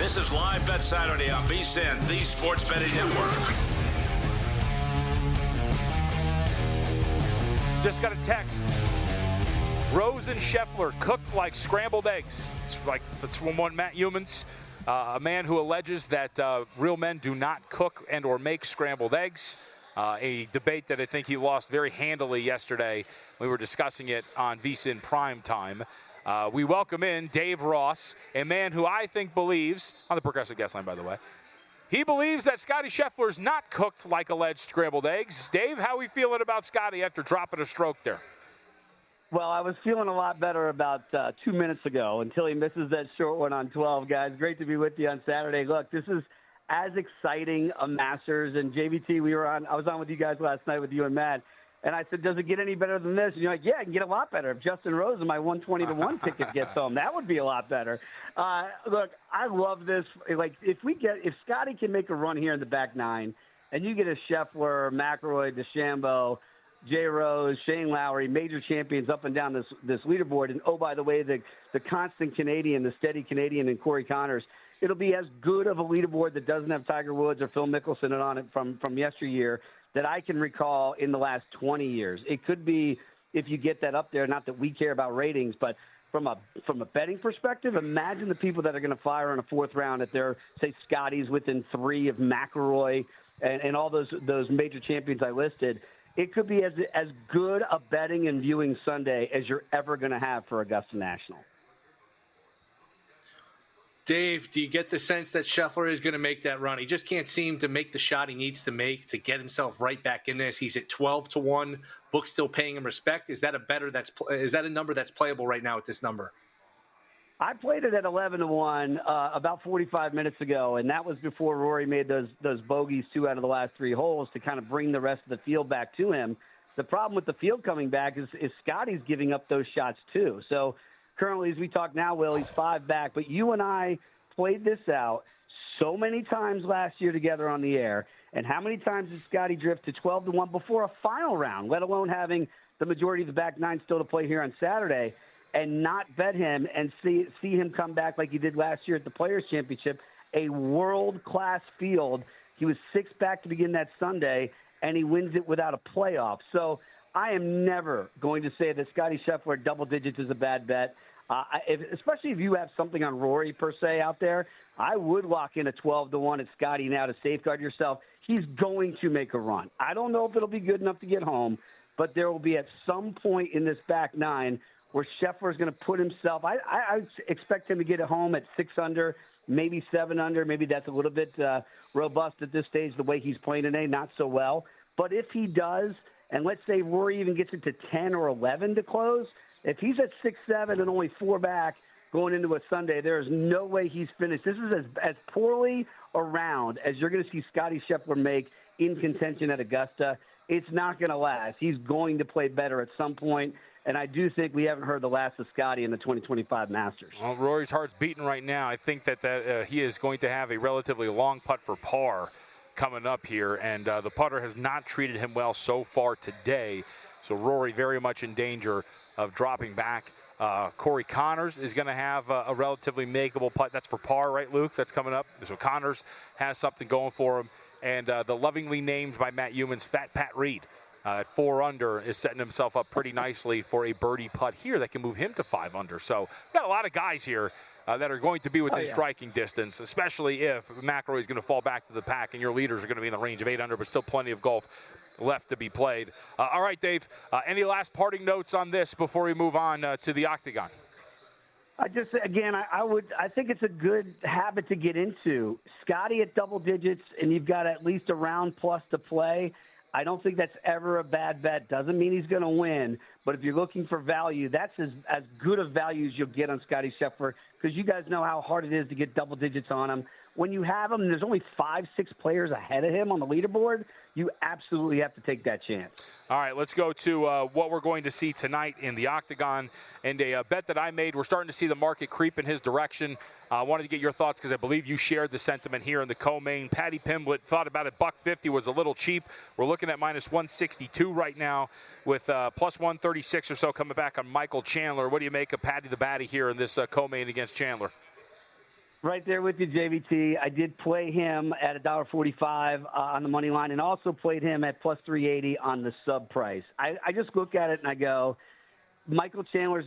This is Live Bet Saturday on VSiN, the Sports Betting Network. Just got a text. Rose and Scheffler cooked like scrambled eggs. That's from one Matt Humans, a man who alleges that real men do not cook and or make scrambled eggs. A debate that I think he lost very handily yesterday. We were discussing it on VSiN Prime Time. We welcome in Dave Ross, a man who I think believes, on the Progressive Guest Line, by the way, he believes that Scotty Scheffler's not cooked like alleged scrambled eggs. Dave, how are we feeling about Scotty after dropping a stroke there? Well, I was feeling a lot better about 2 minutes ago until he misses that short one on 12, guys. Great to be with you on Saturday. Look, this is as exciting a Masters. And JVT, I was on with you guys last night with you and Matt. And I said, does it get any better than this? And you're like, yeah, it can get a lot better. If Justin Rose and my 120-1 ticket gets home, that would be a lot better. Look, I love this. Like, if Scotty can make a run here in the back nine, and you get a Scheffler, McIlroy, DeChambeau, Jay Rose, Shane Lowry, major champions up and down this leaderboard. And, oh, by the way, the constant Canadian, the steady Canadian and Corey Connors, it'll be as good of a leaderboard that doesn't have Tiger Woods or Phil Mickelson on it from yesteryear that I can recall in the last 20 years. It could be, if you get that up there, not that we care about ratings, but from a betting perspective, imagine the people that are going to fire in a fourth round if they're, say, Scotty's within 3 of McIlroy and all those major champions I listed. It could be as good a betting and viewing Sunday as you're ever going to have for Augusta National. Dave, do you get the sense that Scheffler is going to make that run? He just can't seem to make the shot he needs to make to get himself right back in this. He's at 12-1. Book's still paying him respect. Is that a number that's playable right now at this number? I played it at 11-1 about 45 minutes ago, and that was before Rory made those bogeys 2 out of the last 3 holes to kind of bring the rest of the field back to him. The problem with the field coming back is Scotty's giving up those shots too. So currently, as we talk now, Will, he's 5 back. But you and I played this out so many times last year together on the air. And how many times did Scotty drift to 12-1 before a final round, let alone having the majority of the back nine still to play here on Saturday, and not bet him and see him come back like he did last year at the Players' Championship, a world-class field. He was 6 back to begin that Sunday, and he wins it without a playoff. So I am never going to say that Scotty Scheffler double digits is a bad bet. Especially if you have something on Rory, per se, out there, I would lock in a 12-1 at Scotty now to safeguard yourself. He's going to make a run. I don't know if it'll be good enough to get home, but there will be at some point in this back nine where Scheffler is going to put himself. I expect him to get it home at 6 under, maybe 7 under. Maybe that's a little bit robust at this stage, the way he's playing today, not so well. But if he does, and let's say Rory even gets it to 10 or 11 to close, if he's at 6-7 and only 4 back going into a Sunday, there is no way he's finished. This is as poorly around as you're going to see Scotty Scheffler make in contention at Augusta. It's not going to last. He's going to play better at some point. And I do think we haven't heard the last of Scotty in the 2025 Masters. Well, Rory's heart's beating right now. I think that he is going to have a relatively long putt for par coming up here. And the putter has not treated him well so far today. So Rory very much in danger of dropping back. Corey Connors is going to have a relatively makeable putt. That's for par, right, Luke? That's coming up. So Connors has something going for him. And the lovingly named by Matt Humans, Fat Pat Reed, at 4 under, is setting himself up pretty nicely for a birdie putt here that can move him to 5 under. So we've got a lot of guys here that are going to be within striking distance, especially if McIlroy is going to fall back to the pack and your leaders are going to be in the range of 8 under, but still plenty of golf left to be played. All right, Dave, any last parting notes on this before we move on to the Octagon? I think it's a good habit to get into. Scotty at double digits, and you've got at least a round plus to play. I don't think that's ever a bad bet. Doesn't mean he's going to win, but if you're looking for value, that's as good of value as you'll get on Scotty Scheffler, because you guys know how hard it is to get double digits on him. When you have him, there's only 5-6 players ahead of him on the leaderboard. You absolutely have to take that chance. All right, let's go to what we're going to see tonight in the Octagon. And a bet that I made, we're starting to see the market creep in his direction. I wanted to get your thoughts because I believe you shared the sentiment here in the co-main. Patty Pimblett thought about it. $150 was a little cheap. We're looking at minus 162 right now with plus 136 or so coming back on Michael Chandler. What do you make of Patty the Batty here in this co-main against Chandler? Right there with you, JVT. I did play him at $1.45 on the money line and also played him at plus 380 on the sub price. I just look at it and I go, Michael Chandler's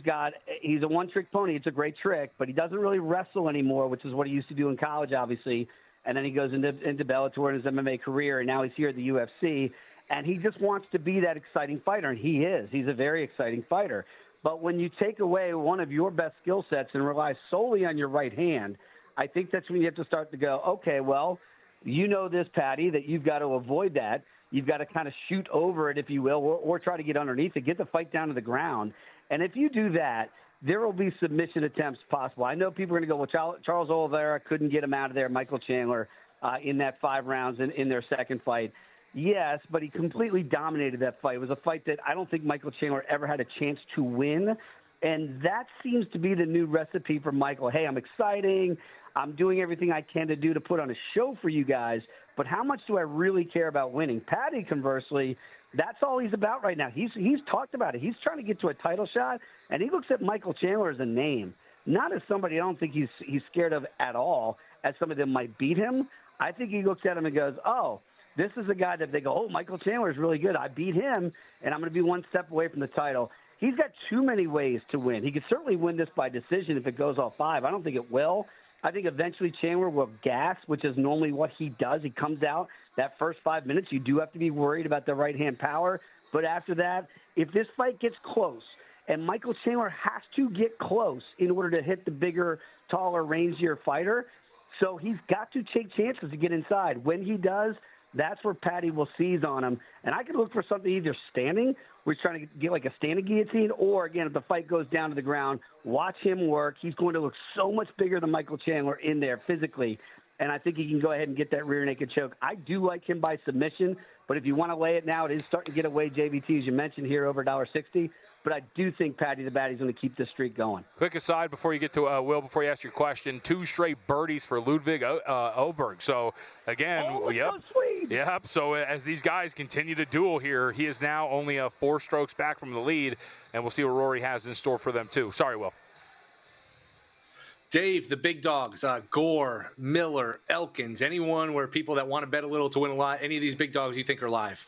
he's a one-trick pony. It's a great trick, but he doesn't really wrestle anymore, which is what he used to do in college, obviously. And then he goes into Bellator in his MMA career, and now he's here at the UFC. And he just wants to be that exciting fighter, and he is. He's a very exciting fighter. But when you take away one of your best skill sets and rely solely on your right hand, I think that's when you have to start to go, okay, well, you know this, Patty, that you've got to avoid that. You've got to kind of shoot over it, if you will, or try to get underneath it, get the fight down to the ground. And if you do that, there will be submission attempts possible. I know people are going to go, well, Charles Oliveira couldn't get him out of there, Michael Chandler, in that 5 rounds in their second fight. Yes, but he completely dominated that fight. It was a fight that I don't think Michael Chandler ever had a chance to win. And that seems to be the new recipe for Michael. Hey, I'm exciting. I'm doing everything I can to put on a show for you guys. But how much do I really care about winning? Patty, conversely, that's all he's about right now. He's talked about it. He's trying to get to a title shot, and he looks at Michael Chandler as a name, not as somebody I don't think he's scared of at all, as somebody that might beat him. I think he looks at him and goes, oh, this is a guy that they go, oh, Michael Chandler is really good. I beat him, and I'm going to be one step away from the title. He's got too many ways to win. He could certainly win this by decision if it goes all 5. I don't think it will. I think eventually Chandler will gas, which is normally what he does. He comes out that first 5 minutes. You do have to be worried about the right-hand power. But after that, if this fight gets close, and Michael Chandler has to get close in order to hit the bigger, taller, rangier fighter, so he's got to take chances to get inside. When he does, that's where Patty will seize on him. And I could look for something either standing, where he's trying to get like a standing guillotine, or, again, if the fight goes down to the ground, watch him work. He's going to look so much bigger than Michael Chandler in there physically, and I think he can go ahead and get that rear naked choke. I do like him by submission, but if you want to lay it now, it is starting to get away, JVT, as you mentioned here, over $1.60. But I do think Patty the Batty's going to keep this streak going. Quick aside before you get to Will, before you ask your question, 2 straight birdies for Ludwig Oberg. So, again, so sweet. Yep. So as these guys continue to duel here, he is now only 4 strokes back from the lead, and we'll see what Rory has in store for them, too. Sorry, Will. Dave, the big dogs, Gore, Miller, Elkins, anyone where people that want to bet a little to win a lot, any of these big dogs you think are live?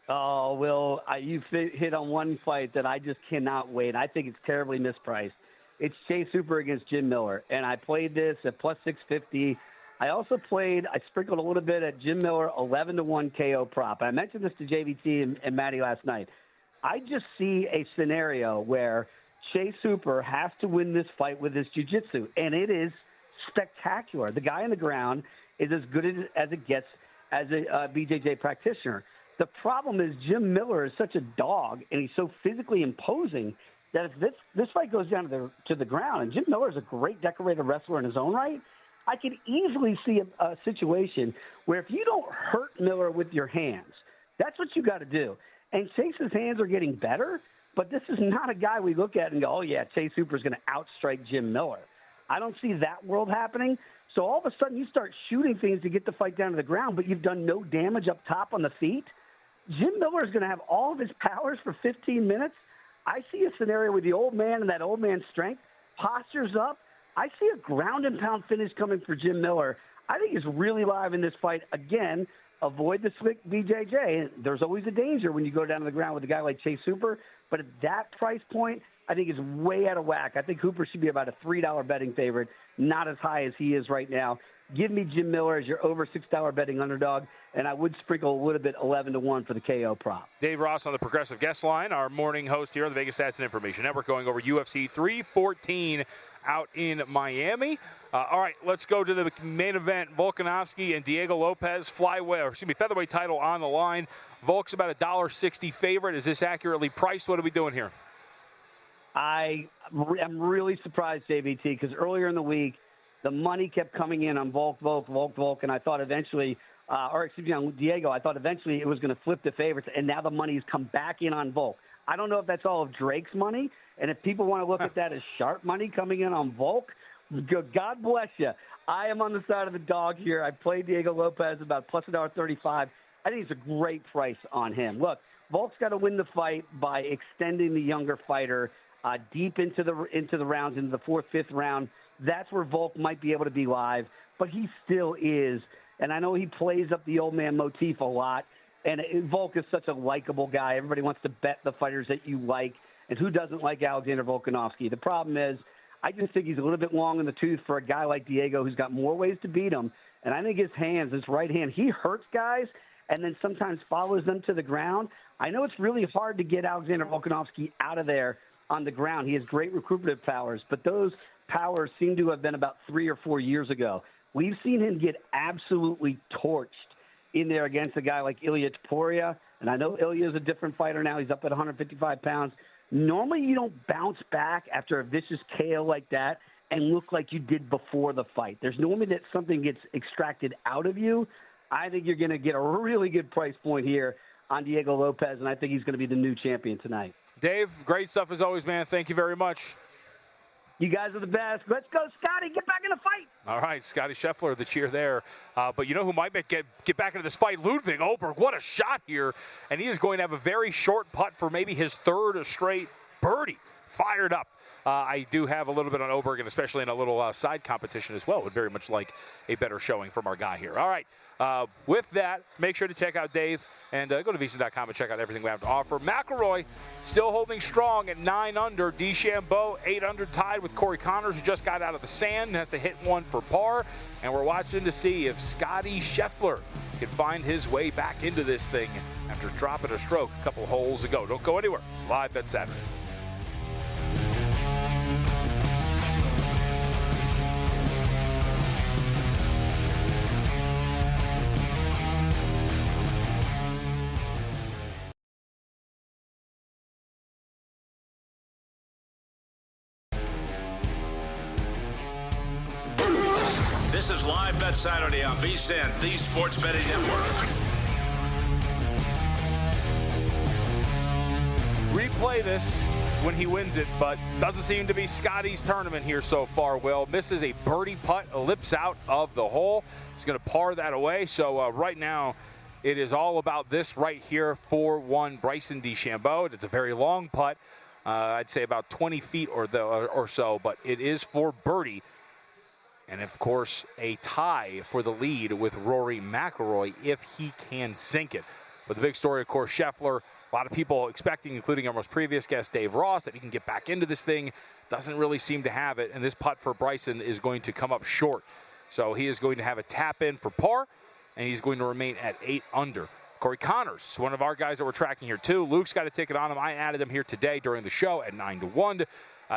Oh, Will, you hit on one fight that I just cannot wait. I think it's terribly mispriced. It's Chase Hooper against Jim Miller, and I played this at plus 650. I sprinkled a little bit at Jim Miller, 11-1 KO prop. I mentioned this to JVT and Maddie last night. I just see a scenario where Chase Hooper has to win this fight with his jiu-jitsu, and it is spectacular. The guy on the ground is as good as it gets as a BJJ practitioner. The problem is Jim Miller is such a dog, and he's so physically imposing that if this fight goes down to the ground, and Jim Miller is a great decorated wrestler in his own right, I could easily see a situation where if you don't hurt Miller with your hands, that's what you got to do. And Chase's hands are getting better, but this is not a guy we look at and go, oh, yeah, Chase Hooper's going to outstrike Jim Miller. I don't see that world happening. So all of a sudden you start shooting things to get the fight down to the ground, but you've done no damage up top on the feet. Jim Miller is going to have all of his powers for 15 minutes. I see a scenario with the old man and that old man's strength, postures up. I see a ground and pound finish coming for Jim Miller. I think he's really live in this fight. Again, avoid the slick BJJ. There's always a danger when you go down to the ground with a guy like Chase Hooper. But at that price point, I think is way out of whack. I think Hooper should be about a $3 betting favorite, not as high as he is right now. Give me Jim Miller as your over $6 betting underdog, and I would sprinkle a little bit 11-1 for the KO prop. Dave Ross on the Progressive Guest Line, our morning host here on the Vegas Stats and Information Network, going over UFC 314 out in Miami. All right, let's go to the main event. Volkanovski and Diego Lopez, featherweight title on the line. Volk's about a $1.60 favorite. Is this accurately priced? What are we doing here? I am really surprised, JBT, because earlier in the week, the money kept coming in on Volk, and I thought eventually, on Diego, I thought eventually it was going to flip the favorites, and now the money's come back in on Volk. I don't know if that's all of Drake's money, and if people want to look at that as sharp money coming in on Volk, God bless you. I am on the side of the dog here. I played Diego Lopez about plus $1.35. I think it's a great price on him. Look, Volk's got to win the fight by extending the younger fighter deep into the rounds, into the 4th, 5th round. that's where Volk might be able to be live, but he still is. And I know he plays up the old man motif a lot, and Volk is such a likable guy. Everybody wants to bet the fighters that you like, and who doesn't like Alexander Volkanovski? The problem is I just think he's a little bit long in the tooth for a guy like Diego who's got more ways to beat him. And I think his hands, his right hand, he hurts guys and then sometimes follows them to the ground. I know it's really hard to get Alexander Volkanovski out of there on the ground. He has great recuperative powers, but those powers seem to have been about 3 or 4 years ago. We've seen him get absolutely torched in there against a guy like Ilya Topuria. And I know Ilya is a different fighter now. He's up at 155 pounds. Normally you don't bounce back after a vicious KO like that and look like you did before the fight. There's normally that something gets extracted out of you. I think you're going to get a really good price point here on Diego Lopez, and I think he's going to be the new champion tonight. Dave, great stuff as always, man. Thank you very much. You guys are the best. Let's go, Scotty. Get back in the fight. All right, Scotty Scheffler, the cheer there. But you know who might get back into this fight? Ludwig Oberg. What a shot here. And he is going to have a very short putt for maybe his third straight birdie. Fired up. I do have a little bit on Oberg, and especially in a little side competition as well. Would very much like a better showing from our guy here. All right. With that, make sure to check out Dave and go to VSiN.com and check out everything we have to offer. McIlroy still holding strong at 9 under. DeChambeau 8 under, tied with Corey Connors, who just got out of the sand and has to hit one for par. And we're watching to see if Scotty Scheffler can find his way back into this thing after dropping a stroke a couple holes ago. Don't go anywhere. It's Live Bet Saturday. This is Live Bet Saturday on VSiN, the Sports Betting Network. Replay this when he wins it, but doesn't seem to be Scotty's tournament here so far. Will misses a birdie putt, lips out of the hole. He's going to par that away. So right now, it is all about this right here for one Bryson DeChambeau. It's a very long putt. I'd say about 20 feet or so, but it is for birdie. And, of course, a tie for the lead with Rory McIlroy if he can sink it. But the big story, of course, Scheffler, a lot of people expecting, including our most previous guest, Dave Ross, that he can get back into this thing. Doesn't really seem to have it. And this putt for Bryson is going to come up short. So he is going to have a tap in for par, and he's going to remain at 8 under. Corey Connors, one of our guys that we're tracking here, too. Luke's got a ticket on him. I added him here today during the show at 9-1.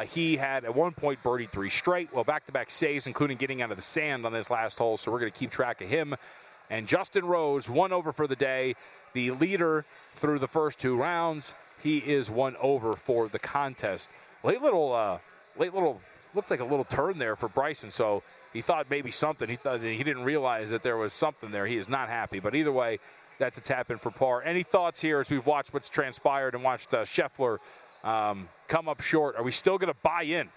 He had at one point birdied 3 straight. Well, back-to-back saves, including getting out of the sand on this last hole, so we're going to keep track of him. And Justin Rose, 1 over for the day, the leader through the first 2 rounds. He is 1 over for the contest. Late little, looked like a little turn there for Bryson, so he thought maybe something. He thought he didn't realize that there was something there. He is not happy, but either way, that's a tap in for par. Any thoughts here as we've watched what's transpired and watched Scheffler come up short? Are we still going to buy in?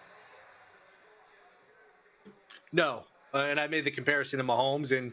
No. And I made the comparison to Mahomes, and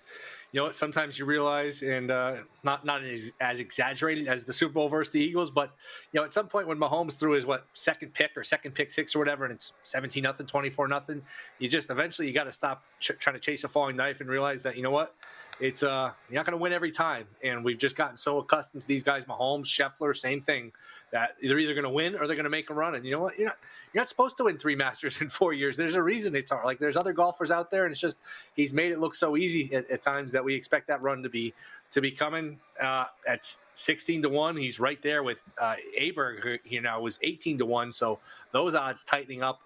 you know, sometimes you realize, and not as exaggerated as the Super Bowl versus the Eagles, but you know, at some point when Mahomes threw his second pick 6 or whatever, and it's 17-0, 24-0, you just eventually you got to stop trying to chase a falling knife and realize that, you know what, it's you're not going to win every time, and we've just gotten so accustomed to these guys, Mahomes, Scheffler, same thing, that they're either going to win or they're going to make a run. And you know what? You're not supposed to win 3 Masters in 4 years. There's a reason it's hard. Like, there's other golfers out there, and it's just he's made it look so easy at times that we expect that run to be coming. At 16-1, he's right there with Aberg, who, you know, was 18-1. So those odds tightening up.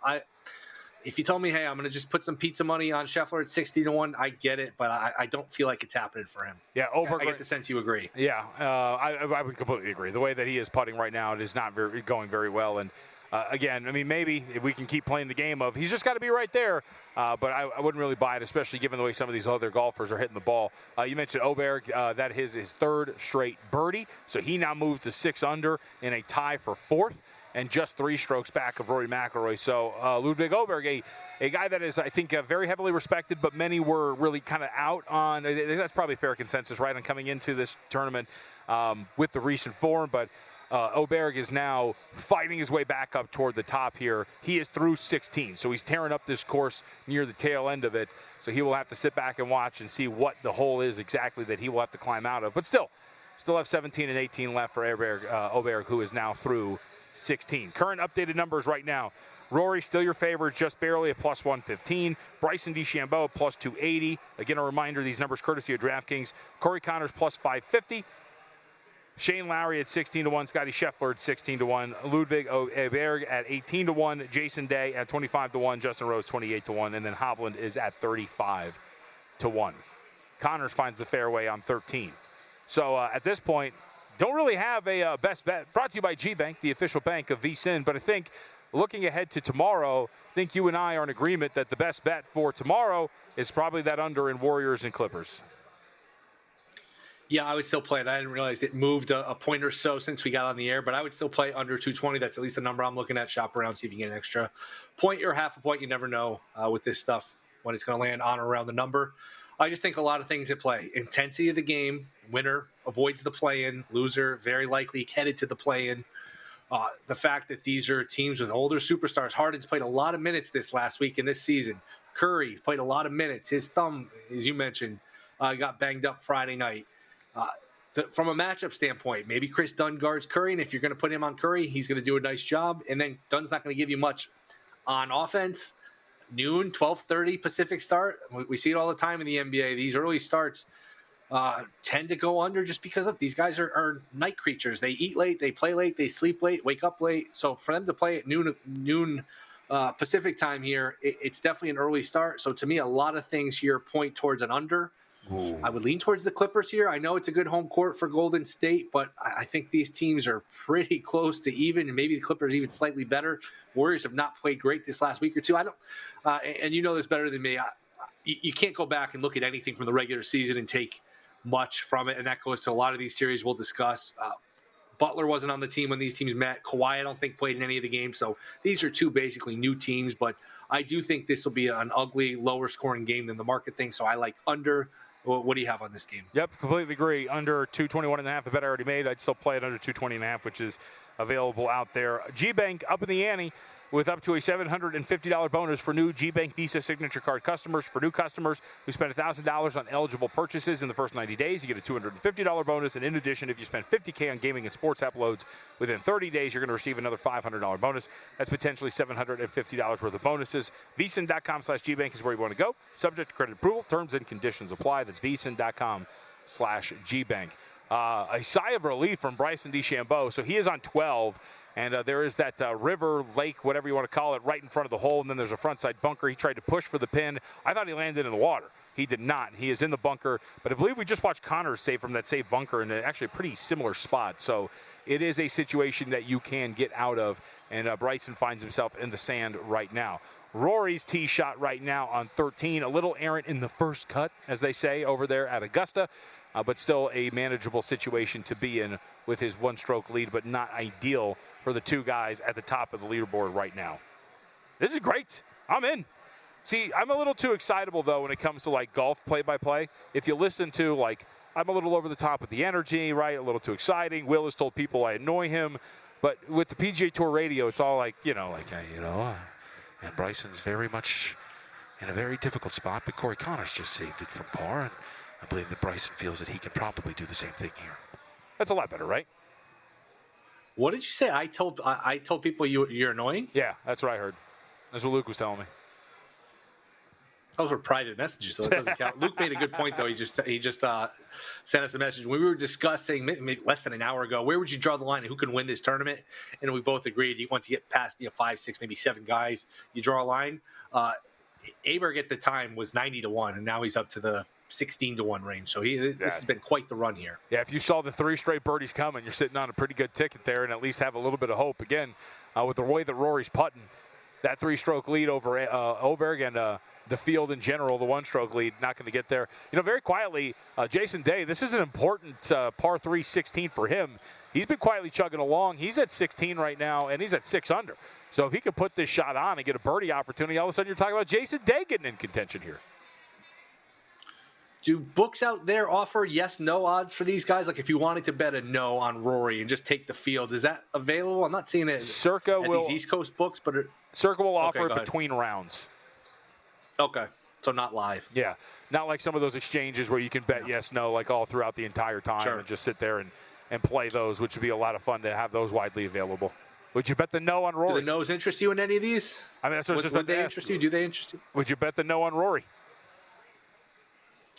If you told me, hey, I'm going to just put some pizza money on Scheffler at 60-1, I get it, but I don't feel like it's happening for him. Yeah, I get the sense you agree. Yeah, I would completely agree. The way that he is putting right now, it is not going very well. And again, I mean, maybe if we can keep playing the game of he's just got to be right there, but I wouldn't really buy it, especially given the way some of these other golfers are hitting the ball. You mentioned Oberg, that is his 3rd straight birdie, so he now moves to 6 under in a tie for 4th. And just 3 strokes back of Rory McIlroy. So Ludwig Oberg, a guy that is, I think, very heavily respected, but many were really kind of out on. That's probably a fair consensus, right, on coming into this tournament with the recent form. But Oberg is now fighting his way back up toward the top here. He is through 16, so he's tearing up this course near the tail end of it. So he will have to sit back and watch and see what the hole is exactly that he will have to climb out of. But still have 17 and 18 left for Oberg, who is now through 16. Current updated numbers right now. Rory, still your favorite, just barely at plus 115. Bryson DeChambeau, plus 280. Again, a reminder, these numbers courtesy of DraftKings. Corey Connors, plus 550. Shane Lowry at 16-1. Scotty Scheffler at 16-1. Ludwig Oberg at 18-1. Jason Day at 25-1. Justin Rose, 28-1. And then Hovland is at 35-1. Connors finds the fairway on 13. So at this point, don't really have a best bet. Brought to you by G-Bank, the official bank of VSiN. But I think looking ahead to tomorrow, I think you and I are in agreement that the best bet for tomorrow is probably that under in Warriors and Clippers. Yeah, I would still play it. I didn't realize it moved a point or so since we got on the air, but I would still play under 220. That's at least the number I'm looking at. Shop around, see if you get an extra point or half a point. You never know with this stuff when it's going to land on or around the number. I just think a lot of things at play. Intensity of the game. Winner avoids the play-in. Loser very likely headed to the play-in. The fact that these are teams with older superstars. Harden's played a lot of minutes this last week in this season. Curry played a lot of minutes. His thumb, as you mentioned, got banged up Friday night. From a matchup standpoint, maybe Chris Dunn guards Curry, and if you're going to put him on Curry, he's going to do a nice job. And then Dunn's not going to give you much on offense. Noon, 12:30 Pacific start. We see it all the time in the NBA. These early starts tend to go under just because of these guys are night creatures. They eat late, they play late, they sleep late, wake up late. So for them to play at noon Pacific time here, it's definitely an early start. So to me, a lot of things here point towards an under. Ooh. I would lean towards the Clippers here. I know it's a good home court for Golden State, but I think these teams are pretty close to even, and maybe the Clippers even slightly better. Warriors have not played great this last week or two. And you know this better than me. You can't go back and look at anything from the regular season and take much from it, and that goes to a lot of these series we'll discuss. Butler wasn't on the team when these teams met. Kawhi, I don't think, played in any of the games. So these are two basically new teams, but I do think this will be an ugly, lower-scoring game than the market thinks, so I like under. What do you have on this game? Yep, completely agree. Under 221.5, the bet I already made. I'd still play it under 220.5, which is available out there. G-Bank up in the ante with up to a $750 bonus for new G-Bank Visa Signature Card customers. For new customers who spend $1,000 on eligible purchases in the first 90 days, you get a $250 bonus. And in addition, if you spend $50K on gaming and sports app loads within 30 days, you're going to receive another $500 bonus. That's potentially $750 worth of bonuses. VSiN.com/GBank is where you want to go. Subject to credit approval. Terms and conditions apply. That's VSiN.com/GBank. A sigh of relief from Bryson DeChambeau. So he is on 12. And there is that river, lake, whatever you want to call it, right in front of the hole. And then there's a frontside bunker. He tried to push for the pin. I thought he landed in the water. He did not. He is in the bunker. But I believe we just watched Connors save from that safe bunker in actually a pretty similar spot. So it is a situation that you can get out of. And Bryson finds himself in the sand right now. Rory's tee shot right now on 13. A little errant in the first cut, as they say, over there at Augusta. But still a manageable situation to be in with his one-stroke lead, but not ideal for the two guys at the top of the leaderboard right now. This is great. I'm in. See, I'm a little too excitable, though, when it comes to, like, golf play-by-play. If you listen to, like, I'm a little over the top with the energy, right? A little too exciting. Will has told people I annoy him. But with the PGA Tour radio, it's all like, and Bryson's very much in a very difficult spot, but Corey Connors just saved it from par, and I believe that Bryson feels that he can probably do the same thing here. That's a lot better, right? What did you say? I told people you're annoying? Yeah, that's what I heard. That's what Luke was telling me. Those were private messages, so it doesn't count. Luke made a good point, though. He just sent us a message. When we were discussing maybe less than an hour ago, where would you draw the line and who can win this tournament? And we both agreed once you get past 5, 6, maybe 7 guys, you draw a line. Aberg at the time was 90-1, and now he's up to the 16-1 range. So this has been quite the run here. Yeah, if you saw the 3 straight birdies coming, you're sitting on a pretty good ticket there and at least have a little bit of hope. Again, with the way that Rory's putting, that 3-stroke lead over Oberg and the field in general, the 1-stroke lead, not going to get there. Very quietly, Jason Day, this is an important par 3 16 for him. He's been quietly chugging along. He's at 16 right now, and he's at 6 under. So if he could put this shot on and get a birdie opportunity, all of a sudden you're talking about Jason Day getting in contention here. Do books out there offer yes/no odds for these guys? Like if you wanted to bet a no on Rory and just take the field, is that available? I'm not seeing it Circa at these East Coast books, but Circa will offer it between rounds. Okay, so not live. Yeah, not like some of those exchanges where you can bet yes, no, like all throughout the entire time Sure. and just sit there and play those, which would be a lot of fun to have those widely available. Would you bet the no on Rory? Do the no's interest you in any of these? I mean, that's what I was just about Would to they ask. interest you? Do they interest you? Would you bet the no on Rory?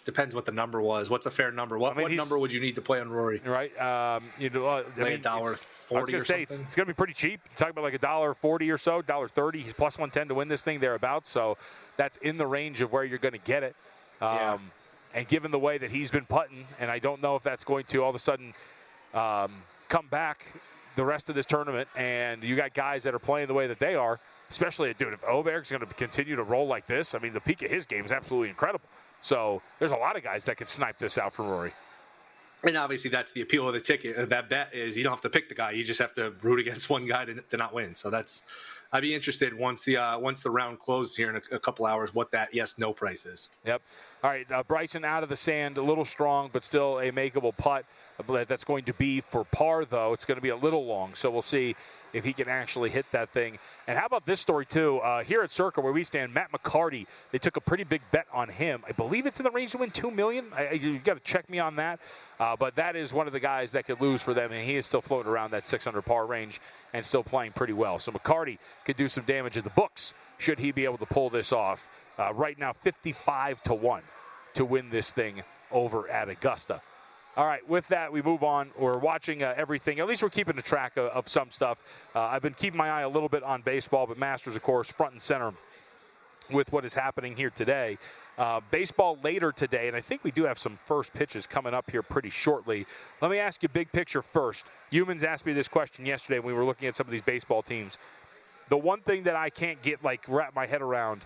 Depends what the number was. What's a fair number? What number would you need to play on Rory? Right. Lay $1.40 or something? It's going to be pretty cheap. You're talking about like $1.40 or so, $1.30. He's plus 110 to win this thing thereabouts. So that's in the range of where you're going to get it. And given the way that he's been putting, and I don't know if that's going to all of a sudden come back the rest of this tournament, and you got guys that are playing the way that they are, especially, dude, if Oberg's going to continue to roll like this, I mean, the peak of his game is absolutely incredible. So there's a lot of guys that could snipe this out for Rory. And obviously that's the appeal of the ticket. That bet is you don't have to pick the guy. You just have to root against one guy to not win. So I'd be interested once the round closes here in a couple hours what that yes/no price is. Yep. All right, Bryson out of the sand, a little strong, but still a makeable putt. That's going to be for par, though. It's going to be a little long, so we'll see if he can actually hit that thing. And how about this story, too? Here at Circa, where we stand, Matt McCarty, they took a pretty big bet on him. I believe it's in the range to win $2 million. You've got to check me on that. But that is one of the guys that could lose for them, and he is still floating around that 600 par range and still playing pretty well. So McCarty could do some damage in the books should he be able to pull this off. Right now, 55-1 to win this thing over at Augusta. All right, with that, we move on. We're watching everything. At least we're keeping a track of some stuff. I've been keeping my eye a little bit on baseball, but Masters, of course, front and center with what is happening here today. Baseball later today, and I think we do have some first pitches coming up here pretty shortly. Let me ask you big picture first. Humans asked me this question yesterday when we were looking at some of these baseball teams. The one thing that I can't wrap my head around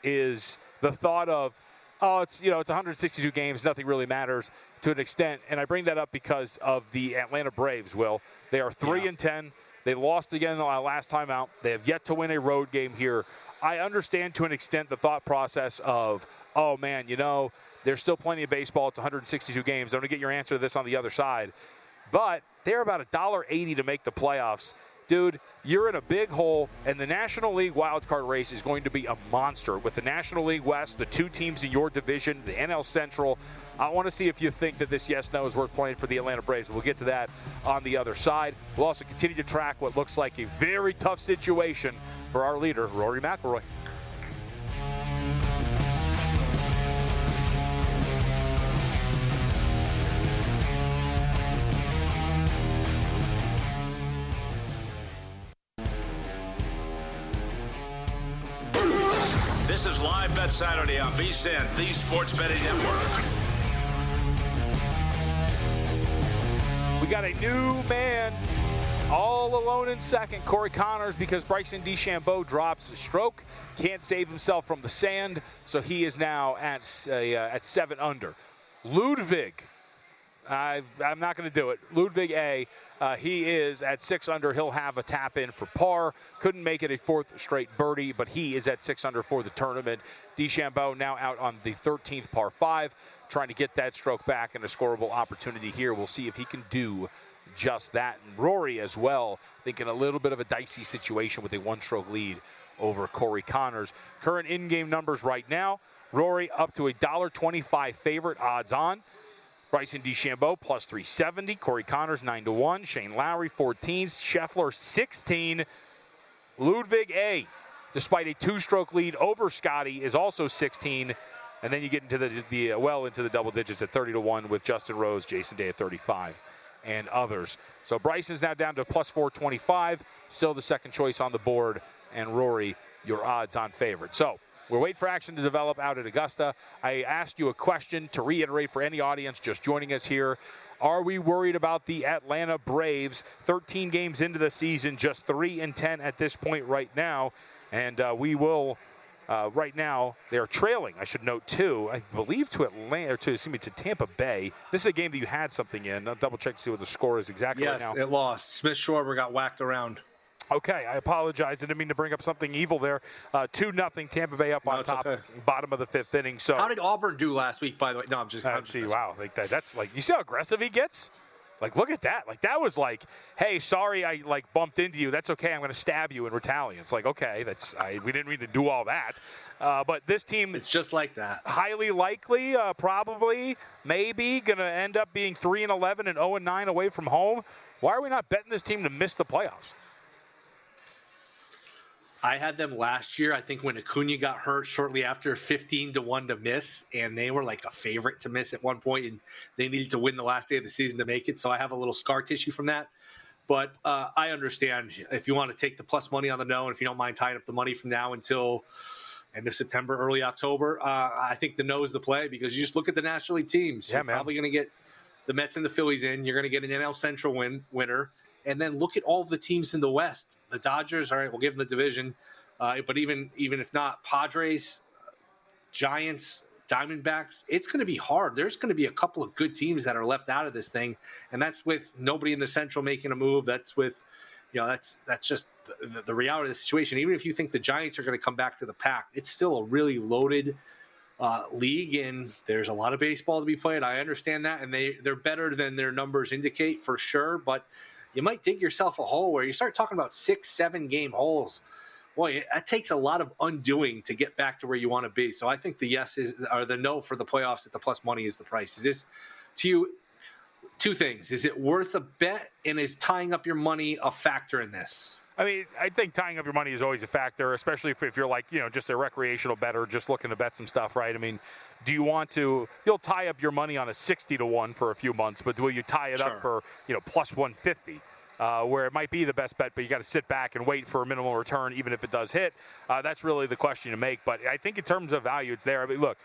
is the thought of, it's 162 games, nothing really matters to an extent. And I bring that up because of the Atlanta Braves, Will. They are 3-10. They lost again last time out. They have yet to win a road game here. I understand to an extent the thought process of, oh, man, there's still plenty of baseball. It's 162 games. I'm going to get your answer to this on the other side. But they're about $1.80 to make the playoffs. Dude, you're in a big hole, and the National League wildcard race is going to be a monster. With the National League West, the two teams in your division, the NL Central, I want to see if you think that this yes-no is worth playing for the Atlanta Braves. We'll get to that on the other side. We'll also continue to track what looks like a very tough situation for our leader, Rory McIlroy. This is Live Bet Saturday on VSiN, the Sports Betting Network. We got a new man all alone in second, Corey Connors, because Bryson DeChambeau drops a stroke. Can't save himself from the sand, so he is now at 7 under. Ludwig, I'm not going to do it. Ludwig A, he is at 6 under. He'll have a tap in for par. Couldn't make it a fourth straight birdie, but he is at 6 under for the tournament. DeChambeau now out on the 13th par 5, trying to get that stroke back and a scoreable opportunity here. We'll see if he can do just that. And Rory as well, thinking a little bit of a dicey situation with a one-stroke lead over Corey Connors. Current in-game numbers right now, Rory up to a $1.25 favorite, odds on. Bryson DeChambeau plus 370. Corey Connors 9-1. Shane Lowry 14. Scheffler 16. Ludwig A, despite a two-stroke lead over Scotty, is also 16. And then you get into into the double digits at 30-1 with Justin Rose, Jason Day at 35, and others. So Bryson's now down to plus 425. Still the second choice on the board, and Rory, your odds-on favorite. So we're waiting for action to develop out at Augusta. I asked you a question to reiterate for any audience just joining us here. Are we worried about the Atlanta Braves? 13 games into the season, just 3-10 at this point right now. And we will, right now, they are trailing, I should note, too, I believe to Tampa Bay. This is a game that you had something in. I'll double check to see what the score is exactly right now. Yes, it lost. Smith Schwarber got whacked around. Okay, I apologize. I didn't mean to bring up something evil there. 2-0 Tampa Bay up on top, bottom of the 5th inning. So how did Auburn do last week, by the way? No, I'm just. Wow, like that's like, you see how aggressive he gets? Like, look at that. Like, that was like, hey, sorry I, like, bumped into you. That's okay. I'm going to stab you and retaliate. It's like, okay, we didn't mean to do all that. But this team. It's just like that. Highly likely, probably, maybe, going to end up being 3-11 and 0-9 away from home. Why are we not betting this team to miss the playoffs? I had them last year, I think, when Acuna got hurt shortly after, 15-1 to miss, and they were like a favorite to miss at one point, and they needed to win the last day of the season to make it. So I have a little scar tissue from that. But I understand if you want to take the plus money on the no, and if you don't mind tying up the money from now until end of September, early October, I think the no is the play, because you just look at the National League teams. Yeah, You're probably going to get the Mets and the Phillies in. You're going to get an NL Central winner. And then look at all of the teams in the West. The Dodgers, all right, we'll give them the division. But even if not, Padres, Giants, Diamondbacks, it's going to be hard. There's going to be a couple of good teams that are left out of this thing. And that's with nobody in the Central making a move. That's with, that's just the reality of the situation. Even if you think the Giants are going to come back to the pack, it's still a really loaded league, and there's a lot of baseball to be played. I understand that, and they're better than their numbers indicate for sure, but you might dig yourself a hole where you start talking about 6-7 game holes. Boy, that takes a lot of undoing to get back to where you want to be. So I think the yes or the no for the playoffs at the plus money is the price. Is this, to you, two things? Is it worth a bet, and is tying up your money a factor in this? I mean, I think tying up your money is always a factor, especially if you're like, just a recreational bettor, just looking to bet some stuff, right? I mean, do you want to, you'll tie up your money on a 60-1 for a few months, but will you tie it up for, plus 150? Where it might be the best bet, but you got to sit back and wait for a minimal return, even if it does hit. That's really the question to make. But I think in terms of value, it's there. I mean, look,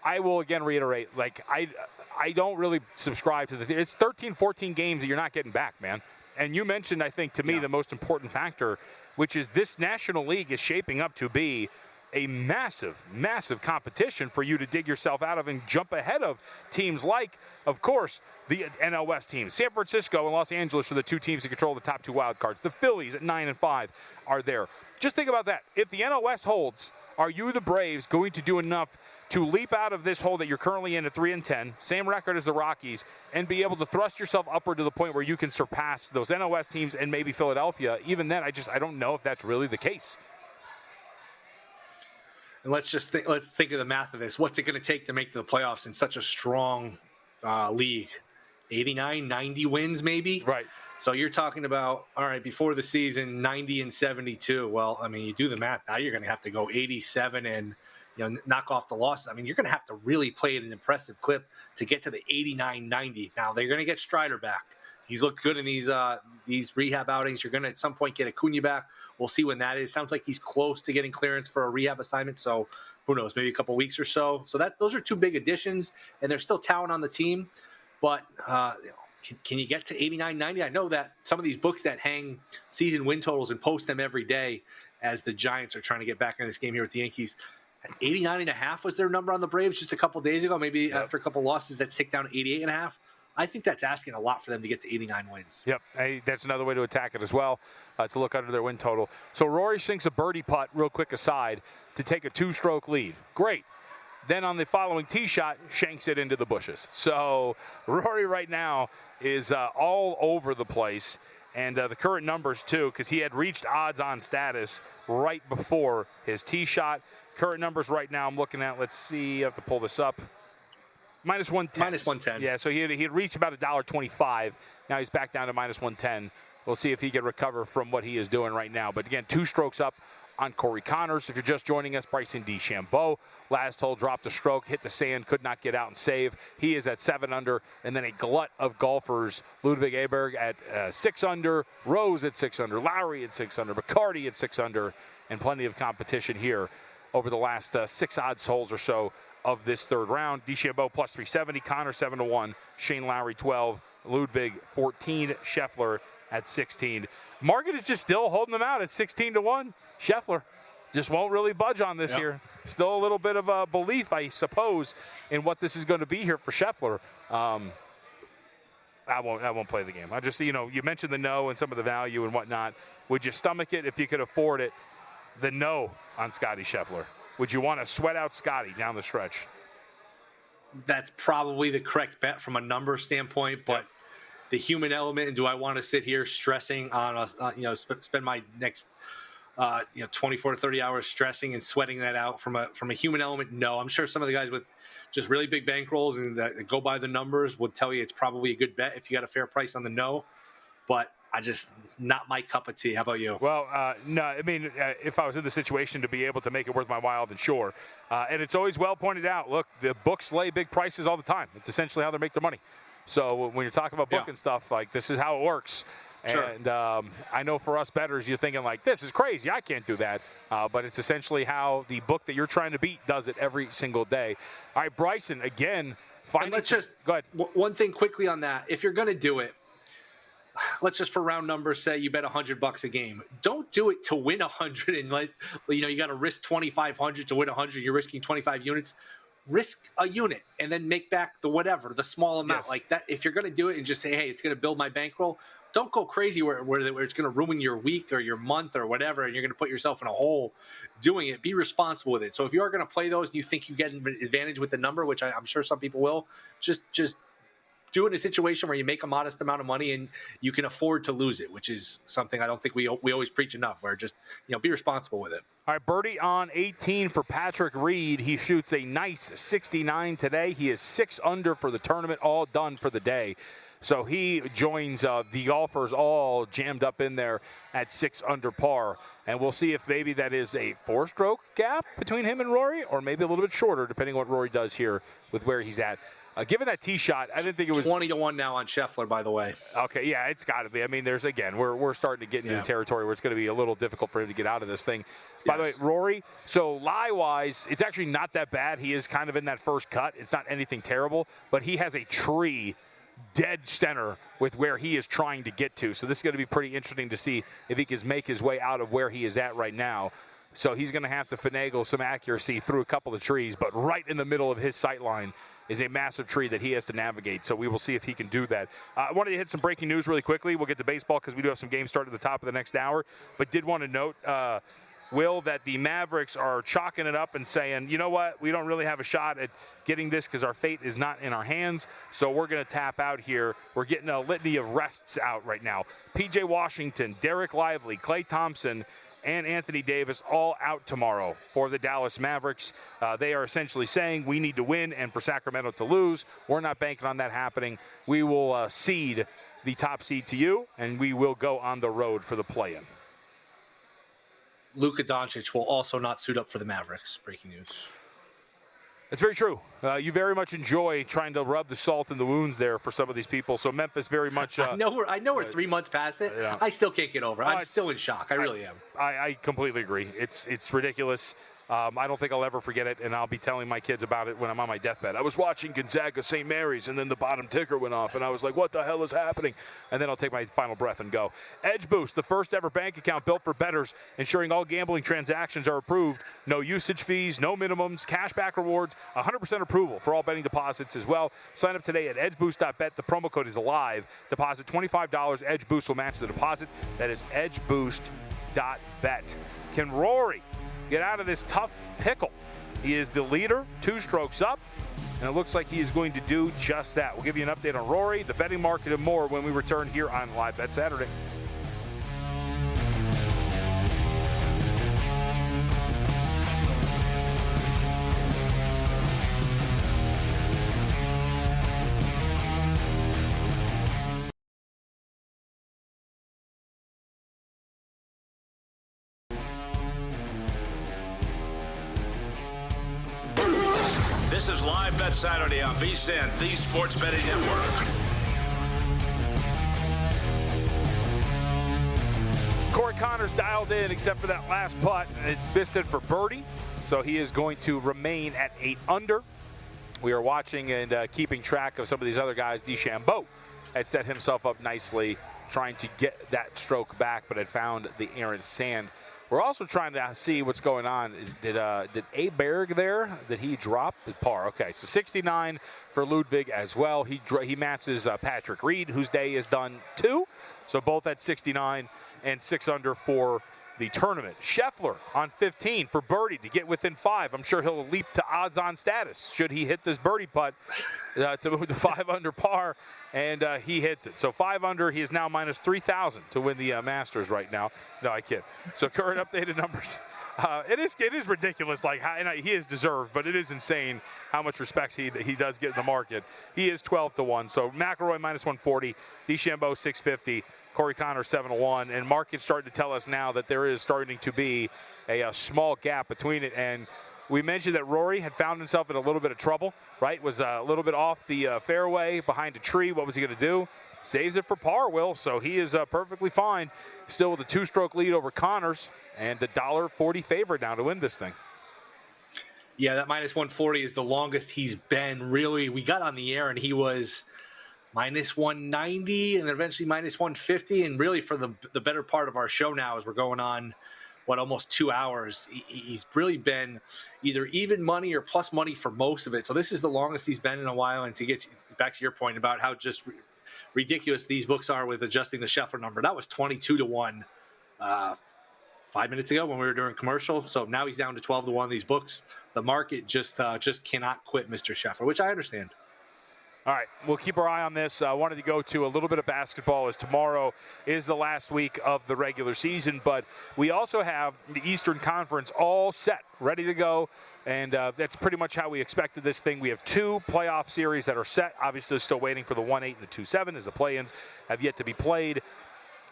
I will again reiterate, like, I don't really subscribe to it's 13, 14 games that you're not getting back, man. And you mentioned, I think, to me, the most important factor, which is this National League is shaping up to be a massive, massive competition for you to dig yourself out of and jump ahead of teams like, of course, the NL West teams. San Francisco and Los Angeles are the two teams that control the top two wild cards. The Phillies at 9-5 are there. Just think about that. If the NL West holds, are you, the Braves, going to do enough to leap out of this hole that you're currently in at 3-10, same record as the Rockies, and be able to thrust yourself upward to the point where you can surpass those NL West teams and maybe Philadelphia? Even then, I don't know if that's really the case. And let's think of the math of this. What's it going to take to make the playoffs in such a strong league? 89, 90 wins maybe? Right. So you're talking about, all right, before the season, 90 and 72. Well, I mean, you do the math. Now you're going to have to go 87 and knock off the losses. I mean, you're going to have to really play at an impressive clip to get to the 89, 90. Now they're going to get Strider back. He's looked good in these rehab outings. You're going to at some point get Acuna back. We'll see when that is. Sounds like he's close to getting clearance for a rehab assignment. So who knows, maybe a couple weeks or so. So those are two big additions, and there's still talent on the team. But can you get to 89, 90? I know that some of these books that hang season win totals and post them every day as the Giants are trying to get back in this game here with the Yankees. 89.5 was their number on the Braves just a couple days ago. Maybe after a couple losses, that's ticked down to 88.5. I think that's asking a lot for them to get to 89 wins. Yep, that's another way to attack it as well, to look under their win total. So Rory sinks a birdie putt, real quick aside, to take a 2-stroke lead. Great. Then on the following tee shot, shanks it into the bushes. So Rory right now is all over the place. And the current numbers, too, because he had reached odds-on status right before his tee shot. Current numbers right now I'm looking at, let's see, I have to pull this up. Minus 110. Minus 110. Yeah, so he had reached about $1.25. Now he's back down to minus 110. We'll see if he can recover from what he is doing right now. But again, 2 strokes up on Corey Connors. If you're just joining us, Bryson DeChambeau. Last hole, dropped a stroke, hit the sand, could not get out and save. He is at 7 under. And then a glut of golfers. Ludwig Aberg at 6 under. Rose at 6 under. Lowry at 6 under. McCarty at 6 under. And plenty of competition here over the last 6 odds holes or so of this third round. DeChambeau plus 370, Connor 7-1, Shane Lowry 12, Ludwig 14, Scheffler at 16. Market is just still holding them out at 16-1. Scheffler just won't really budge on this here. Still a little bit of a belief, I suppose, in what this is going to be here for Scheffler. I won't play the game. I just, you mentioned the no and some of the value and whatnot. Would you stomach it if you could afford it? The no on Scotty Scheffler. Would you want to sweat out Scotty down the stretch? That's probably the correct bet from a number standpoint, but the human element, and do I want to sit here stressing on, spend my next, 24 to 30 hours stressing and sweating that out from a human element? No, I'm sure some of the guys with just really big bankrolls and that go by the numbers would tell you it's probably a good bet if you got a fair price on the no, but not my cup of tea. How about you? Well, no, I mean, if I was in the situation to be able to make it worth my while, then sure. And it's always well pointed out, look, the books lay big prices all the time. It's essentially how they make their money. So when you're talking about booking stuff, like, this is how it works. Sure. And I know for us bettors, you're thinking like, this is crazy, I can't do that. But it's essentially how the book that you're trying to beat does it every single day. All right, Bryson, again. Let's just go ahead. One thing quickly on that. If you're going to do it, let's just for round numbers say you bet $100 a game. Don't do it to win 100 and you got to risk 2,500 to win 100. You're risking 25 units. Risk a unit and then make back the small amount like that. If you're going to do it and just say, hey, it's going to build my bankroll, don't go crazy where it's going to ruin your week or your month or whatever, and you're going to put yourself in a hole doing it. Be responsible with it. So if you are going to play those and you think you get an advantage with the number, which I'm sure some people will, just do it in a situation where you make a modest amount of money and you can afford to lose it, which is something I don't think we always preach enough, where just, be responsible with it. All right, birdie on 18 for Patrick Reed. He shoots a nice 69 today. He is 6 under for the tournament, all done for the day. So he joins the golfers all jammed up in there at 6 under par. And we'll see if maybe that is a 4-stroke gap between him and Rory, or maybe a little bit shorter, depending on what Rory does here with where he's at. Given that tee shot, I didn't think it was 20-1 now on Scheffler, by the way. Okay, yeah, it's got to be. I mean, we're starting to get into the territory where it's going to be a little difficult for him to get out of this thing. By the way, Rory, so lie-wise, it's actually not that bad. He is kind of in that first cut. It's not anything terrible, but he has a tree dead center with where he is trying to get to. So this is going to be pretty interesting to see if he can make his way out of where he is at right now. So he's going to have to finagle some accuracy through a couple of trees, but right in the middle of his sight line is a massive tree that he has to navigate. So we will see if he can do that. I wanted to hit some breaking news really quickly. We'll get to baseball because we do have some games starting at the top of the next hour. But did want to note, Will, that the Mavericks are chalking it up and saying, you know what, we don't really have a shot at getting this because our fate is not in our hands. So we're going to tap out here. We're getting a litany of rests out right now. P.J. Washington, Derek Lively, Klay Thompson, and Anthony Davis all out tomorrow for the Dallas Mavericks. They are essentially saying we need to win and for Sacramento to lose. We're not banking on that happening. We will cede the top seed to you, and we will go on the road for the play-in. Luka Doncic will also not suit up for the Mavericks. Breaking news. It's very true. You very much enjoy trying to rub the salt in the wounds there for some of these people. So Memphis very much. I know we're 3 months past it. Yeah. I still can't get over it. I'm still in shock. I really am. I completely agree. It's ridiculous. I don't think I'll ever forget it, and I'll be telling my kids about it when I'm on my deathbed. I was watching Gonzaga St. Mary's, and then the bottom ticker went off, and I was like, what the hell is happening? And then I'll take my final breath and go. Edge Boost, the first ever bank account built for bettors, ensuring all gambling transactions are approved. No usage fees, no minimums, cashback rewards, 100% approval for all betting deposits as well. Sign up today at edgeboost.bet. The promo code is alive. Deposit $25. Edge Boost will match the deposit. That is edgeboost.bet. Can Rory get out of this tough pickle? He is the leader, 2 strokes up, and it looks like he is going to do just that. We'll give you an update on Rory, the betting market, and more when we return here on Live Bet Saturday. This is Live Bet Saturday on VSiN, the Sports Betting Network. Corey Connors dialed in except for that last putt. It missed it for birdie, so he is going to remain at 8 under. We are watching and keeping track of some of these other guys. DeChambeau had set himself up nicely, trying to get that stroke back, but had found the errant sand. We're also trying to see what's going on. Did Aberg there? Did he drop his par? Okay, so 69 for Ludwig as well. He matches Patrick Reed, whose day is done too. So both at 69 and 6 under for the tournament. Scheffler on 15 for birdie to get within 5. I'm sure he'll leap to odds-on status should he hit this birdie putt to move to 5 under par, and he hits it. So 5 under, he is now minus 3,000 to win the Masters right now. No, I kid. So current updated numbers. It is ridiculous. And he is deserved, but it is insane how much respect he does get in the market. He is 12-1. So McIlroy minus 140, DeChambeau 650. Corey Connor 7-1, and market's starting to tell us now that there is starting to be a small gap between it. And we mentioned that Rory had found himself in a little bit of trouble, right? Was a little bit off the fairway behind a tree. What was he going to do? Saves it for par, Will. So he is perfectly fine. Still with a 2-stroke lead over Connors and a $1.40 favorite now to win this thing. Yeah, that minus 140 is the longest he's been. Really, we got on the air and he was minus 190 and eventually minus 150. And really for the better part of our show now, as we're going on, almost 2 hours, he's really been either even money or plus money for most of it. So this is the longest he's been in a while. And to get back to your point about how just ridiculous these books are with adjusting the Scheffler number, that was 22-1 5 minutes ago when we were doing commercial. So now he's down to 12-1. These books, the market just cannot quit Mr. Scheffler, which I understand. All right, we'll keep our eye on this. I wanted to go to a little bit of basketball as tomorrow is the last week of the regular season, but we also have the Eastern Conference all set, ready to go, and that's pretty much how we expected this thing. We have 2 playoff series that are set. Obviously, still waiting for the 1-8 and the 2-7 as the play-ins have yet to be played.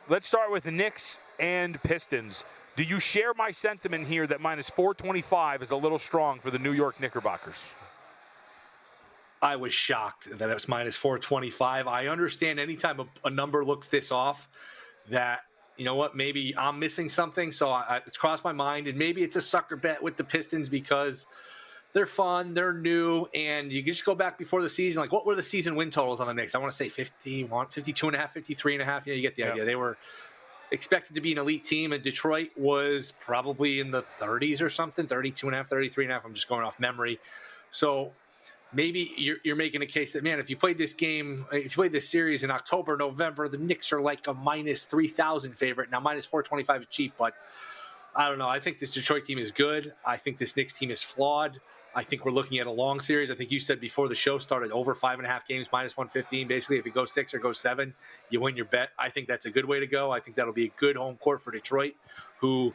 Let's start with the Knicks and Pistons. Do you share my sentiment here that minus 425 is a little strong for the New York Knickerbockers? I was shocked that it was minus 425. I understand anytime a number looks this off that, you know what, maybe I'm missing something. So it's crossed my mind, and maybe it's a sucker bet with the Pistons because they're fun, they're new, and you can just go back before the season. Like, what were the season win totals on the Knicks? I want to say 51, 52.5, 53.5. You get the idea. They were expected to be an elite team, and Detroit was probably in the 30s or something, 32.5, 33.5. I'm just going off memory. So maybe you're making a case that, man, if you played this series in October, November, the Knicks are like a minus 3,000 favorite. Now, minus 425 is cheap, but I don't know. I think this Detroit team is good. I think this Knicks team is flawed. I think we're looking at a long series. I think you said before the show started over 5.5 games, minus 115. Basically, if it goes 6 or goes 7, you win your bet. I think that's a good way to go. I think that'll be a good home court for Detroit, who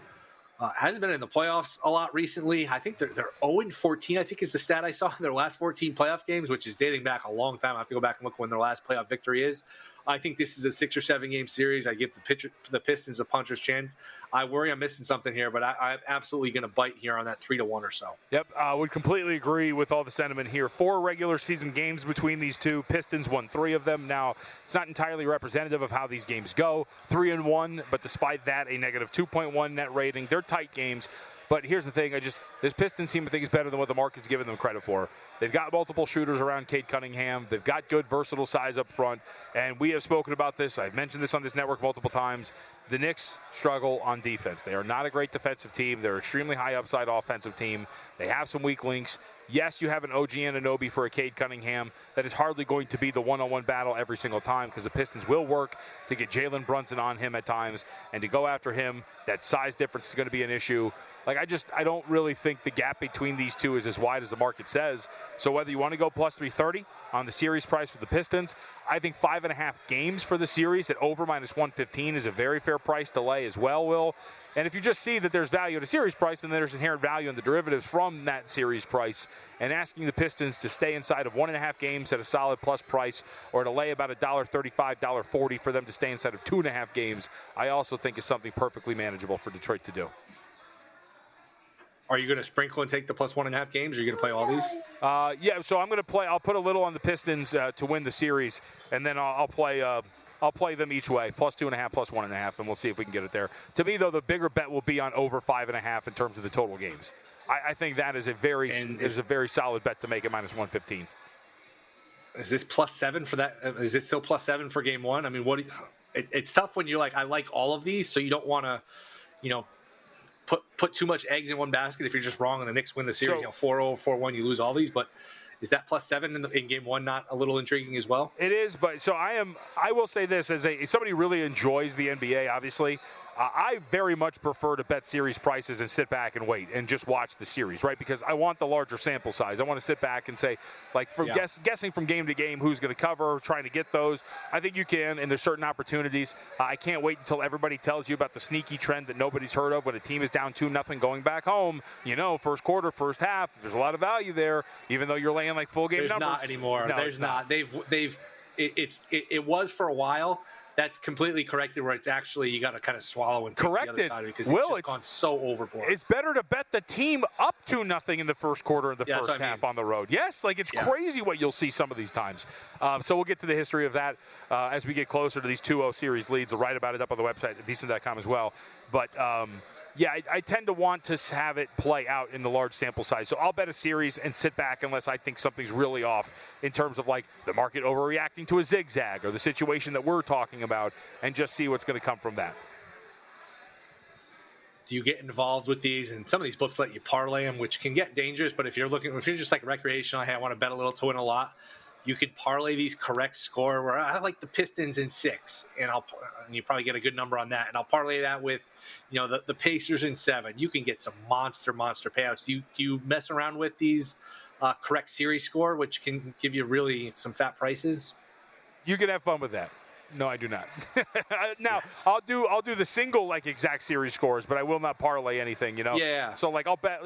hasn't been in the playoffs a lot recently. I think they're 0-14, I think is the stat I saw in their last 14 playoff games, which is dating back a long time. I have to go back and look when their last playoff victory is. I think this is a 6 or 7 game series. I give the Pistons a puncher's chance. I worry I'm missing something here, but I'm absolutely going to bite here on that 3-1 or so. Yep, I would completely agree with all the sentiment here. 4 regular season games between these two. Pistons won 3 of them. Now, it's not entirely representative of how these games go. 3-1, but despite that, a negative 2.1 net rating. They're tight games. But here's the thing, this Pistons team I think is better than what the market's giving them credit for. They've got multiple shooters around Cade Cunningham. They've got good, versatile size up front. And we have spoken about this. I've mentioned this on this network multiple times. The Knicks struggle on defense. They are not a great defensive team. They're an extremely high upside offensive team. They have some weak links. Yes, you have an OG Anunoby for a Cade Cunningham. That is hardly going to be the one-on-one battle every single time because the Pistons will work to get Jalen Brunson on him at times. And to go after him, that size difference is going to be an issue. I don't really think the gap between these two is as wide as the market says. So whether you want to go plus 330 on the series price for the Pistons, I think 5.5 games for the series at over minus 115 is a very fair price to lay as well, Will. And if you just see that there's value at a series price, then there's inherent value in the derivatives from that series price. And asking the Pistons to stay inside of 1.5 games at a solid plus price or to lay about $1.35, $1.40 for them to stay inside of 2.5 games, I also think is something perfectly manageable for Detroit to do. Are you going to sprinkle and take the plus 1.5 games, or are you going to play all these? Yeah, so I'm going to play. I'll put a little on the Pistons to win the series, and then I'll play them each way, plus 2.5, plus 1.5, and we'll see if we can get it there. To me, though, the bigger bet will be on over 5.5 in terms of the total games. I think that is a very solid bet to make at minus 115. Is this plus 7 for that? Is it still plus 7 for game 1? I mean, it's tough when you're like, I like all of these, so you don't want to, put too much eggs in one basket if you're just wrong and the Knicks win the series. 4-0, 4-1, you lose all these. But is that +7 in game one not a little intriguing as well? It is, but so I will say this as somebody who really enjoys the NBA, obviously. I very much prefer to bet series prices and sit back and wait and just watch the series, right? Because I want the larger sample size. I want to sit back and say, like, guessing from game to game who's going to cover, trying to get those. I think you can, and there's certain opportunities. I can't wait until everybody tells you about the sneaky trend that nobody's heard of when a team is down 2-0 going back home. First quarter, first half, there's a lot of value there, even though you're laying like full game numbers. There's not anymore. No, there's not. It was for a while. That's completely corrected where it's actually you got to kind of swallow and take the other side because it's gone so overboard. It's better to bet the team up 2-0 in the first quarter of the first half on the road. Yes, it's crazy what you'll see some of these times. So we'll get to the history of that as we get closer to these 2-0 series leads. I'll write about it up on the website at vsin.com as well. But I tend to want to have it play out in the large sample size. So I'll bet a series and sit back unless I think something's really off in terms of like the market overreacting to a zigzag or the situation that we're talking about and just see what's going to come from that. Do you get involved with these? And some of these books let you parlay them, which can get dangerous. But if you're just like recreational, hey, I want to bet a little to win a lot. You could parlay these correct score where I like the Pistons in 6, and you probably get a good number on that. And I'll parlay that with, the Pacers in 7. You can get some monster payouts. Do you mess around with these correct series score, which can give you really some fat prices? You can have fun with that. No, I do not. Now, yes. I'll do the single exact series scores, but I will not parlay anything, Yeah. So I'll bet,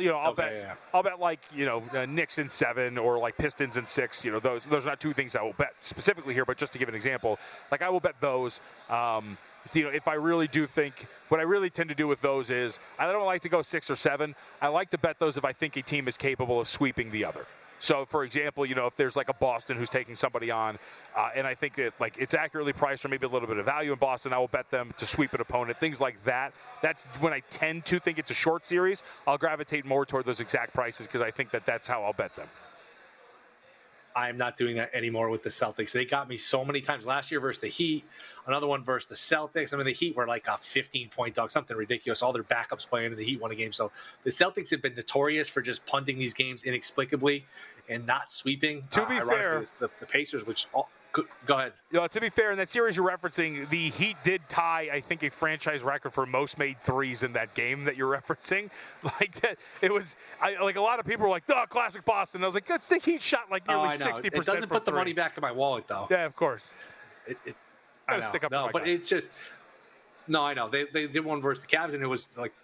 I'll bet Knicks in 7 or like Pistons in 6. Those are not two things I will bet specifically here, but just to give an example, I will bet those. If I really do think, what I really tend to do with those is I don't like to go 6 or 7. I like to bet those if I think a team is capable of sweeping the other. So, for example, if there's like a Boston who's taking somebody on, and I think that it's accurately priced or maybe a little bit of value in Boston, I will bet them to sweep an opponent, things like that. That's when I tend to think it's a short series. I'll gravitate more toward those exact prices because I think that's how I'll bet them. I'm not doing that anymore with the Celtics. They got me so many times last year versus the Heat, another one versus the Celtics. I mean, the Heat were like a 15-point dog, something ridiculous. All their backups playing, and the Heat won a game. So the Celtics have been notorious for just punting these games inexplicably and not sweeping. To be fair, the Pacers, which go ahead. To be fair, in that series you're referencing, the Heat did tie, I think, a franchise record for most made threes in that game that you're referencing. It was a lot of people were like, "Duh, classic Boston." I was like, "The Heat shot nearly 60%." It doesn't put the money back in my wallet, though. Yeah, of course. I know. Stick up no, for my but guys. it's just I know they did one versus the Cavs, and it was like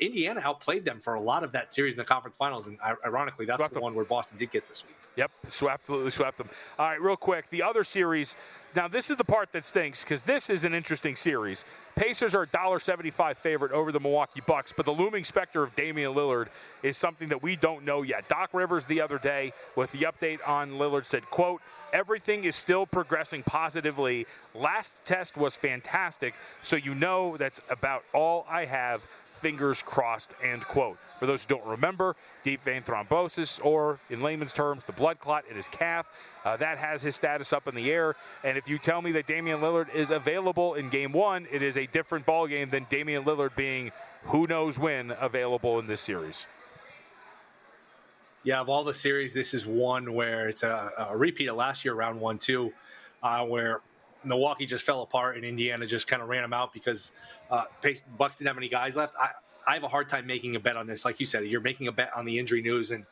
Indiana outplayed them for a lot of that series in the conference finals, and ironically, that's the one where Boston did get the sweep. Yep, absolutely swept them. All right, real quick, the other series. Now, this is the part that stinks because this is an interesting series. Pacers are $1.75 favorite over the Milwaukee Bucks, but the looming specter of Damian Lillard is something that we don't know yet. Doc Rivers the other day with the update on Lillard said, quote, "Everything is still progressing positively. Last test was fantastic, so that's about all I have. Fingers crossed," end quote. For those who don't remember, deep vein thrombosis, or in layman's terms, the blood clot in his calf, that has his status up in the air. And if you tell me that Damian Lillard is available in Game 1, it is a different ballgame than Damian Lillard being who knows when available in this series. Yeah, of all the series, this is one where it's a repeat of last year, round 1-2, where Milwaukee just fell apart and Indiana just kind of ran them out because Bucks didn't have any guys left. I have a hard time making a bet on this. Like you said, you're making a bet on the injury news, and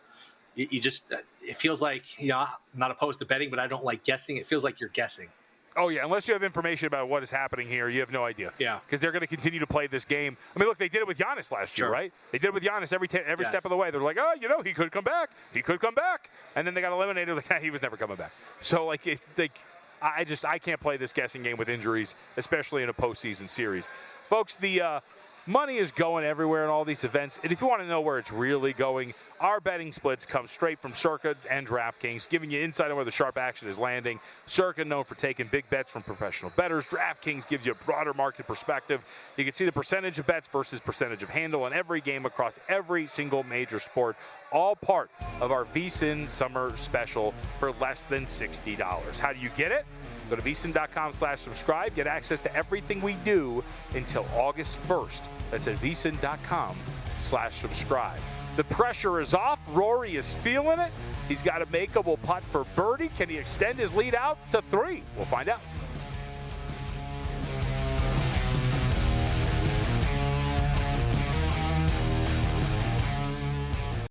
you just it feels like, I'm not opposed to betting, but I don't like guessing. It feels like you're guessing. Oh, yeah, unless you have information about what is happening here, you have no idea. Yeah. Because they're going to continue to play this game. I mean, look, they did it with Giannis last year, right? They did it with Giannis every step of the way. They're like, oh, he could come back. He could come back. And then they got eliminated. Like, he was never coming back. So, I can't play this guessing game with injuries, especially in a postseason series. Folks, the money is going everywhere in all these events. And if you want to know where it's really going, our betting splits come straight from Circa and DraftKings, giving you insight on where the sharp action is landing. Circa, known for taking big bets from professional bettors. DraftKings gives you a broader market perspective. You can see the percentage of bets versus percentage of handle in every game across every single major sport, all part of our VSiN Summer Special for less than $60. How do you get it? Go to vsin.com/subscribe. Get access to everything we do until August 1st. That's at vsin.com/subscribe. youtube.com/subscribe. The pressure is off. Rory is feeling it. He's got a makeable putt for birdie. Can he extend his lead out to 3? We'll find out.